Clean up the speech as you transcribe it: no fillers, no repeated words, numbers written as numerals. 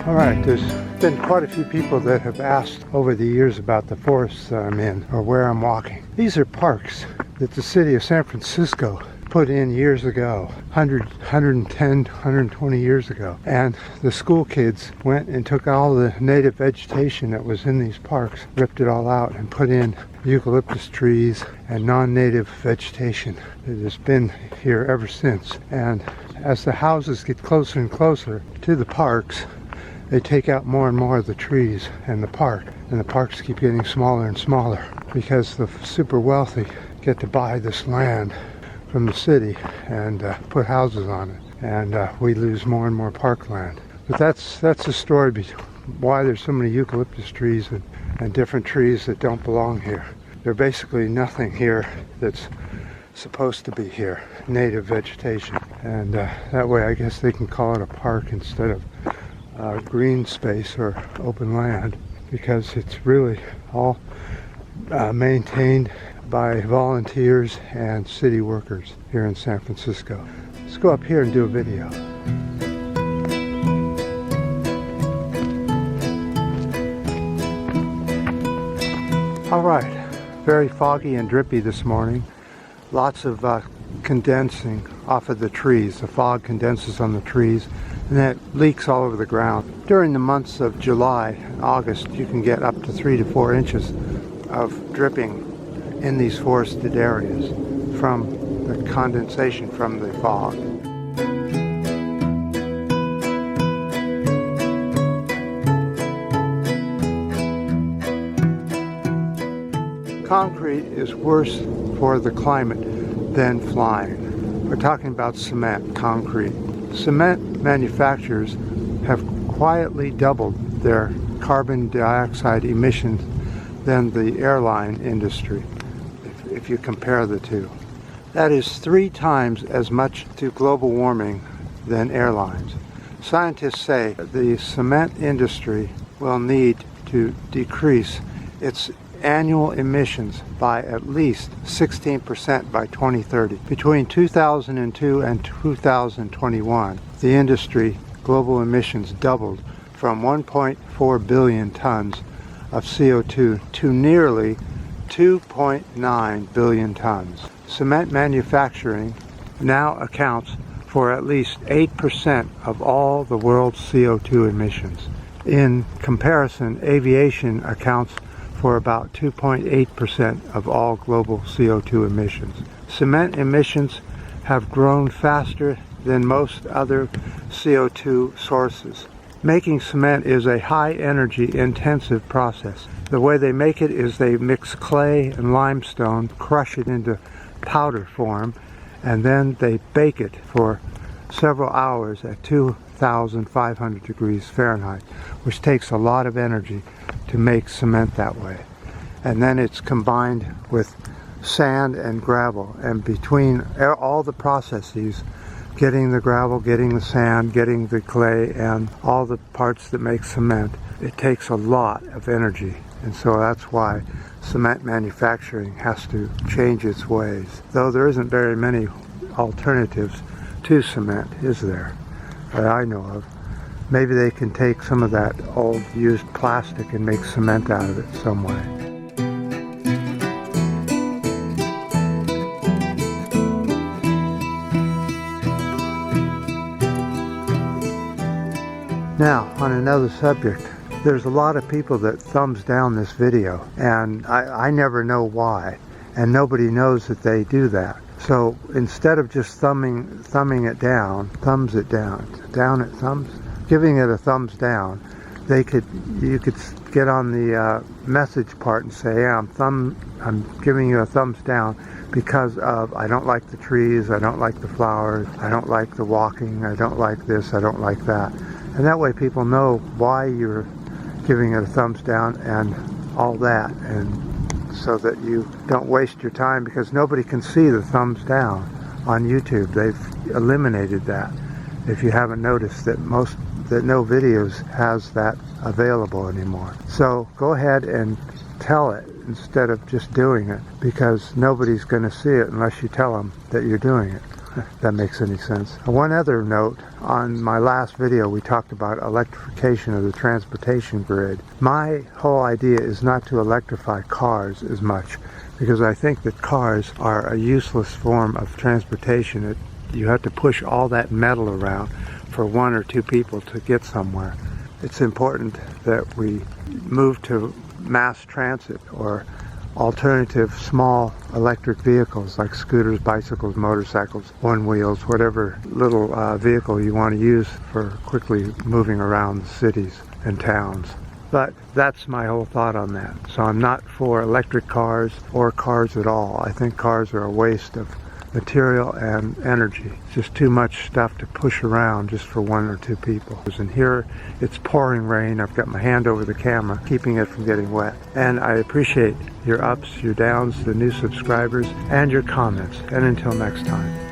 Alright, there's been quite a few people that have asked over the years about the forests that I'm in or where I'm walking. These are parks that the city of San Francisco put in years ago, 110, 120 years ago. And the school kids went and took all the native vegetation that was in these parks, ripped it all out and put in eucalyptus trees and non-native vegetation that has been here ever since. And as the houses get closer and closer to the parks, they take out more and more of the trees in the park, and the parks keep getting smaller and smaller because the super wealthy get to buy this land from the city and put houses on it, and we lose more and more parkland. But that's the story why there's so many eucalyptus trees and different trees that don't belong here. There's basically nothing here that's supposed to be here, native vegetation, and that way I guess they can call it a park instead of green space or open land, because it's really all maintained by volunteers and city workers here in San Francisco. Let's go up here and do a video. All right, very foggy and drippy this morning. Lots of condensing off of the trees. The fog condenses on the trees and that leaks all over the ground. During the months of July and August, you can get up to 3 to 4 inches of dripping in these forested areas from the condensation from the fog. Concrete is worse for the climate than flying. We're talking about cement, concrete. Cement manufacturers have quietly doubled their carbon dioxide emissions than the airline industry, if you compare the two. That is 3 times as much to global warming than airlines. Scientists say the cement industry will need to decrease its annual emissions by at least 16% by 2030. Between 2002 and 2021, the industry global emissions doubled from 1.4 billion tons of CO2 to nearly 2.9 billion tons. Cement manufacturing now accounts for at least 8% of all the world's CO2 emissions. In comparison, aviation accounts for about 2.8% of all global CO2 emissions. Cement emissions have grown faster than most other CO2 sources. Making cement is a high energy intensive process. The way they make it is they mix clay and limestone, crush it into powder form, and then they bake it for several hours at 2,500 degrees Fahrenheit, which takes a lot of energy to make cement that way. And then it's combined with sand and gravel, and between all the processes, getting the gravel, getting the sand, getting the clay, and all the parts that make cement, it takes a lot of energy. And so that's why cement manufacturing has to change its ways. Though there isn't very many alternatives to cement, is there, that I know of. Maybe they can take some of that old used plastic and make cement out of it some way. Now, on another subject, there's a lot of people that thumbs down this video, and I never know why, and nobody knows that they do that. So instead of just thumbing it down, thumbs it down, giving it a thumbs down, you could get on the message part and say, yeah, I'm giving you a thumbs down because of I don't like the trees, I don't like the flowers, I don't like the walking, I don't like this, I don't like that. And that way people know why you're giving it a thumbs down and all that, and so that you don't waste your time, because nobody can see the thumbs down on YouTube. They've eliminated that. If you haven't noticed that no videos has that available anymore. So go ahead and tell it instead of just doing it, because nobody's going to see it unless you tell them that you're doing it. if that makes any sense. One other note, on my last video we talked about electrification of the transportation grid. My whole idea is not to electrify cars as much, because I think that cars are a useless form of transportation. You have to push all that metal around for one or two people to get somewhere. It's important that we move to mass transit or alternative small electric vehicles like scooters, bicycles, motorcycles, one wheels, whatever little vehicle you want to use for quickly moving around cities and towns. But that's my whole thought on that. So I'm not for electric cars or cars at all. I think cars are a waste of material and energy. It's just too much stuff to push around just for one or two people. And here it's pouring rain. I've got my hand over the camera, keeping it from getting wet. And I appreciate your ups, your downs, the new subscribers, and your comments. And until next time.